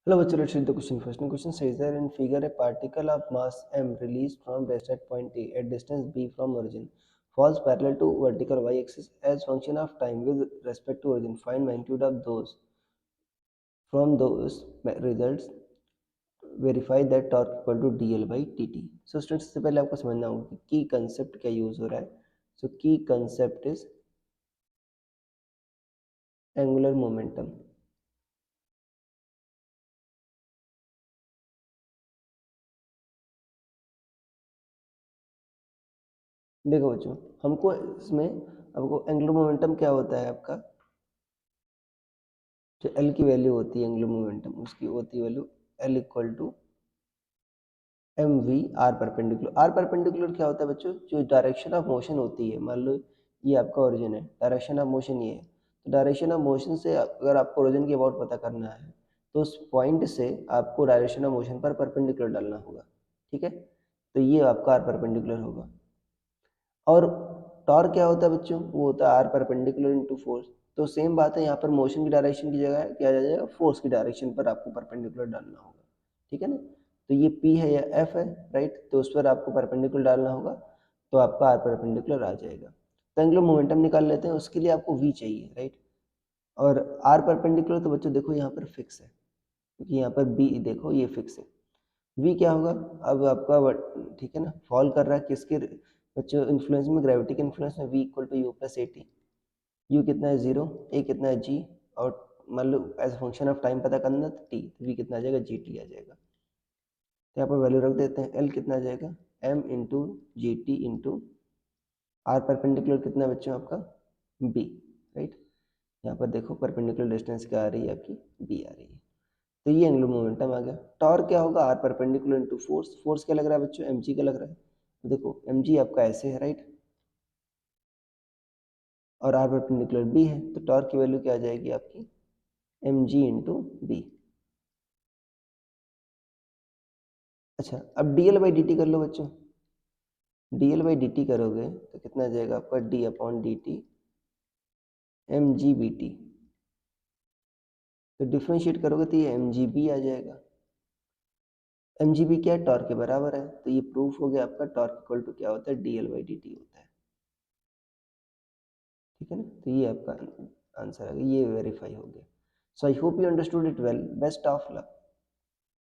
Hello, bachcho, let's read the question first. The question says that in figure a particle of mass m released from rest at point A at distance b from origin falls parallel to vertical y-axis as function of time with respect to origin. Find magnitude of those. From those results, verify that torque equal to dl by dt. So students, सबसे पहले आपको समझना होगा कि की concept क्या use हो रहा है. So की कंसेप्ट इज एंगुलर मोमेंटम. देखो बच्चों, हमको इसमें आपको एंगुलर मोमेंटम क्या होता है आपका, जो एल की वैल्यू होती है एंगुलर मोमेंटम, उसकी होती है value L equal to M V R perpendicular. R perpendicular क्या होता है बच्चों, जो डायरेक्शन ऑफ मोशन होती है. मान लो ये आपका ओरिजिन है, डायरेक्शन ऑफ मोशन ये है, तो डायरेक्शन ऑफ मोशन से अगर आपको ओरिजिन के अबाउट पता करना है तो उस पॉइंट से आपको डायरेक्शन ऑफ मोशन पर परपेंडिकुलर डालना होगा. ठीक है, तो ये आपका आर परपेंडिकुलर होगा. और टॉर्क क्या होता है बच्चों, वो होता है आर परपेंडिकुलर इनटू फोर्स. तो सेम बात है, यहाँ पर मोशन की डायरेक्शन की जगह क्या आ जाएगा, फोर्स की डायरेक्शन पर आपको परपेंडिकुलर डालना होगा. ठीक है ना, तो ये P है या F है, राइट, तो उस पर आपको परपेंडिकुलर डालना होगा, तो आपका आर परपेंडिकुलर आ जाएगा. तो एंगुलर मोमेंटम निकाल लेते हैं, उसके लिए आपको V चाहिए, राइट. और आर परपेंडिकुलर तो बच्चों देखो यहाँ पर फिक्स है, क्योंकि यहाँ पर B देखो ये फिक्स है. V क्या होगा, अब आपका ठीक है ना, फॉल कर रहा है किसके बच्चों इन्फ्लुएंस में, ग्रेविटी के इन्फ्लुएंस में. V equal to U plus A T. U कितना है 0, ए कितना है जी, और मान लो एज फंक्शन ऑफ टाइम पता करना तो टी, तो वी कितना आ जाएगा, जी टी आ जाएगा. तो यहाँ पर वैल्यू रख देते हैं, एल कितना आ जाएगा, M into G T into R perpendicular कितना है बच्चों आपका, बी, राइट. यहाँ पर देखो परपेंडिकुलर डिस्टेंस क्या आ रही है आपकी, बी आ रही है. तो ये एंगुलर मोमेंटम आ गया. टॉर्क क्या होगा, R perpendicular into force. Force क्या लग रहा है बच्चों, एम जी का लग रहा है. तो देखो एम जी आपका ऐसे है, राइट, और आर परपेंडिकुलर बी है, तो टॉर्क की वैल्यू क्या आ जाएगी आपकी, एम जी इंटू बी. अच्छा, अब D L by D T कर लो बच्चों. D L by D T करोगे तो कितना आ जाएगा आपका, D upon D T M G B T. तो डिफ्रेंशिएट करोगे तो ये एम जी बी आ जाएगा. एम जी बी क्या है, टॉर्क के बराबर है, तो ये प्रूफ हो गया आपका टॉर्क इक्वल टू क्या होता है, D L by D T होता है. ठीक है ना, तो ये आपका आंसर आ गया, ये वेरीफाई हो गया. So I hope you understood it well. Best of luck.